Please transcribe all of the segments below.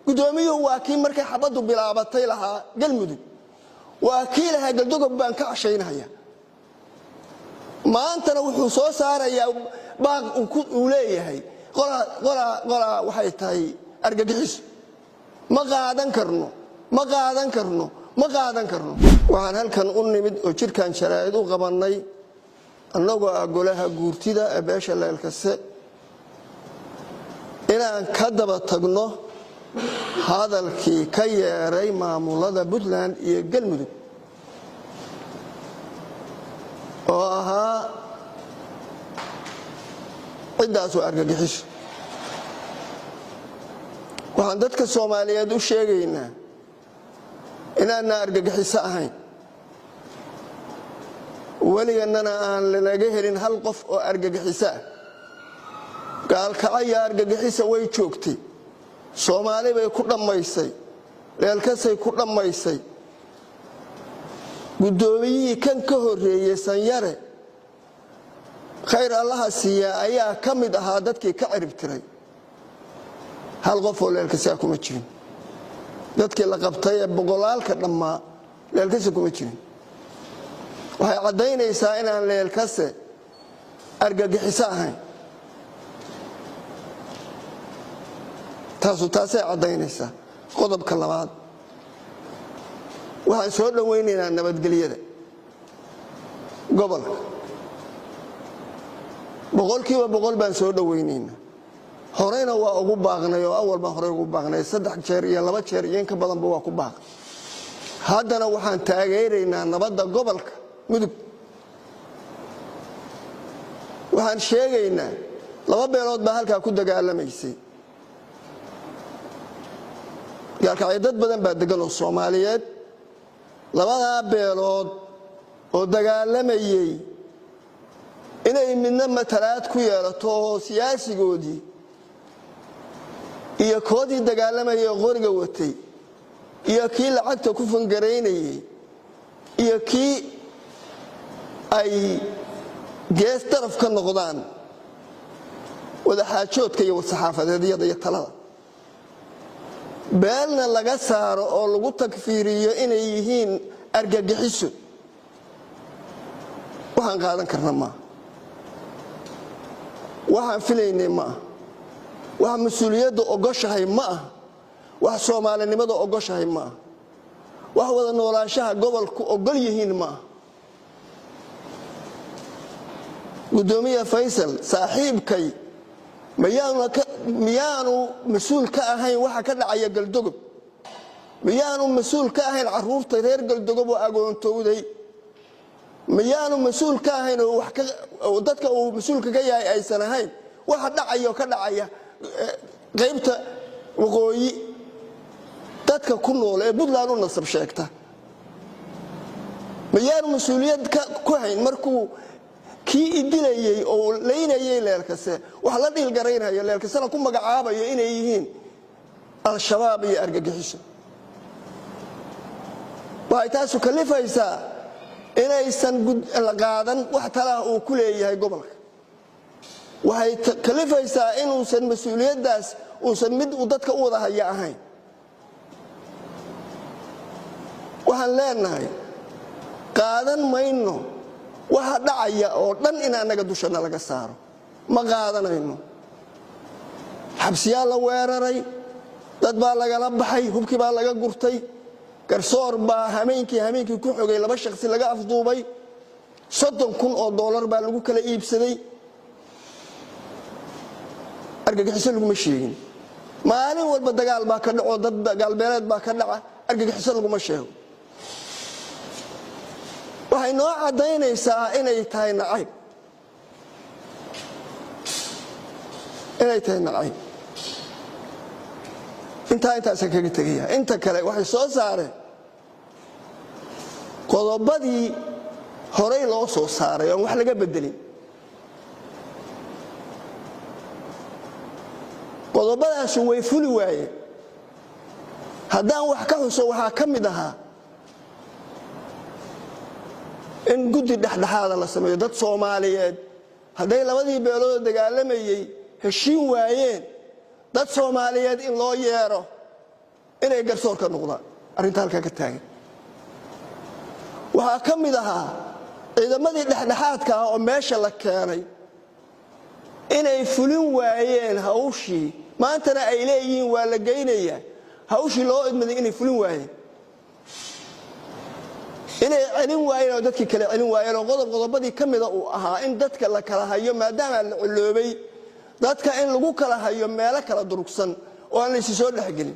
gudoomiyuhu waa kii markay xabadu bilaabatay lahaa galmudug waa kii lahaa galdogob baan ka cashaynaya maantana wuxuu soo saarayaa baaq uu leeyahay qola waxay tahay argagixis ma qaadan karno waxaan halkan u nimid oo jirkan sharaa'id u qabanay annagoo golaha guurtida ee beesha leelkase inaan ka daba tagno hadalkii ka yeeray maamulada Puntland iyo Galmudug oo ahaa cidaas oo argagixis waxaan dadka Soomaaliyeed u sheegaynaa inaan argagixis ahayn waligeennana aan lanaga helin hal qof oo argagixis ah gaalkacaya argagixisa way joogtay Soomaali bay ku dhamaysay leelkasay ku dhamaysay gudoomiyihii kan ka horeeyay Sanyare khayr Allah siiya ayaa kamid ahaa dadkii ka cirib tiray hal qof oo leelkasa kuma jirin dadkii la qabtay ee boqolaalka dhamaa leelkasa kuma jirin waxay cadeynaysaa inaan leelkase argagixis ahayn taasay cadeynaysaa qodobka labaad waxaan soo dhaweynaynaa nabadgelyada gobolka boqolkiiba boqol baan soo dhaweynaynaa horeyna waa ugu baaqnay oo awal baan horey ugu baaqnay 3 jeer iyo 2 jeer iyo in ka badanba waa ku baaq haddana waxaan taageeraynaa nabadda gobolka mudug waxaan sheegaynaa 2 beelood baa halka ku dagaalamaysay gaalkacay dad badan baa degan oo Soomaaliyeed 2 beelood oo dagaalamayay inay midna matalaad ku yeelato siyaasigoodii iyo koodii dagaalamayay qoriga watay iyo kii lacagta ku fangareynayay iyo kii ay gees taraf ka noqdaan wada xaajoodka iyo saxaafadeedyada iyo talada beelna laga saaro oo lagu takfiiriyo inay yihiin argagixiso waxaan qaadan karnaa ma waxaan filaynay ma wax mas'uuliyadda ogoshahay ma wax Soomaalinimada ogoshahay ma wax wada noolaanshaha gobolku ogol yihiin ma gudoomiye Faysal saaxiibkay miyaanu mas'uul ka ahayn waxa ka dhacaya galdogob miyaanu mas'uul ka ahayn caruurta reer galdogob oo agoontooday miyaanu mas'uul ka ahayn oo dadka uu mas'uulka ka yahay aysan ahayn waxa dhacayo ka dhacaya qaybta waqooyi dadka ku nool ee Puntland u nasab sheegta miyaanu mas'uuliyad ku hayn markuu kii idilayay oo leynayay leelkase wax la dhil gareynayo leelkasana ku magacaabayo inay yihiin al-shabaab iyo argagixiso waxay taas u kalifaysaa inaysan la qaadan wax talaha uu ku leeyahay gobolka waxay kalifaysaa inuusan mas'uuliyadaas uusan mid u dadka u wada haya ahayn waxaan leenahay qaadan mayno waxa dhacaya oo dhan in anaga dushana laga saaro ma qaadanayno xabsiyaa la weeraray dad baa laga baxay hubkii baa laga gurtay garsoor baa hameenkii ku xogay 2 shakhsi laga afduubay $30,000 baa lagu kala iibsaday argagixiso lagu ma sheegin maalin walba dagaal baa ka dhaco dad galbeed baa ka dhaca argagixiso lagu ma sheego waxay noo cadeynaysaa inay tahay nacayb intaas kaga tagaya inta kale waxay soo saareen qodobadii horey loo soo saaray oo wax laga bedelin qodobadaas way fuli waayeen haddaan wax ka xuso waxa kamid ahaa in guddi dhexdhexaad la sameeyo dad Soomaaliyeed haday labadii beelood dagaalamayay heshiin waayeen dad Soomaaliyeed in loo yeero inay garsoor ka noqdaan arrinta halka ka taagan waxa ka mid ahaa ciidamadii dhexdhexaadka ah oo meesha la keenay inay fulin waayeen hawshii maantana ay leeyihiin waa la geynayaa hawshii loo idmaday inay fulin waayeen inay celin waayeen oo dadkii kale celin waayeen oo qodobadii ka mid ah uu ahaa in dadka la kala hayo maadaama la ciloobay dadka in lagu kala hayo meelo kala durugsan oo aan la isi soo dhexgelin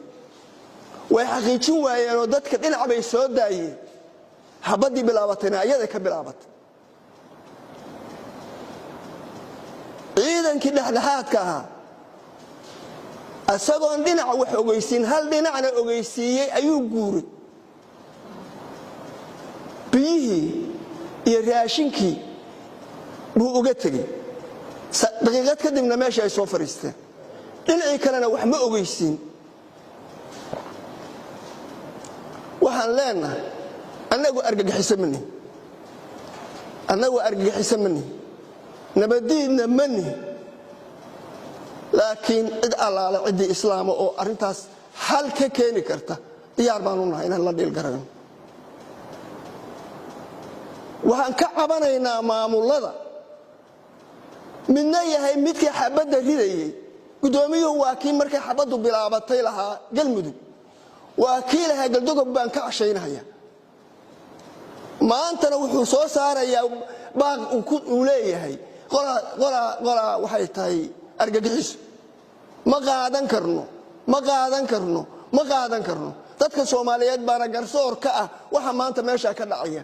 way xaqiijin waayeen oo dadka dhinac bay soo daayeen habadii bilaabatayna ayada ka bilaabatay ciidankii dhexdhexaadka ahaa asagoon dhinac wax ogeysiin hal dhinacna ogeysiiyey ayuu guuray biyihii iyo raashinkii buu uga tegey daqiiqad kadibna meesha ay soo fariisteen dhinacii kalena wax ma ogeysiin waxaan leenahay annagu argagixiso ma nihin annagu argagixiso ma nihin nabadiidna ma nihin laakiin cid allaale ciddii islaama oo arrintaas xal ka keeni karta diyaar baan u nahay inaan la dhiilgarano waxaan ka cabanaynaa maamullada midna yahay midkii xabadda ridayey guddoomiyuhu waa kii markay xabaddu bilaabatay lahaa galmudug waa kii lahaa galdogob baan ka cashaynaya maantana wuxuu soo saarayaa baaq uu leeyahay qolaa waxay tahay argagixiso ma qaadan karno ma qaadan karno ma qaadan karno dadka Soomaaliyeed baana garsoor ka ah waxa maanta meesha ka dhacaya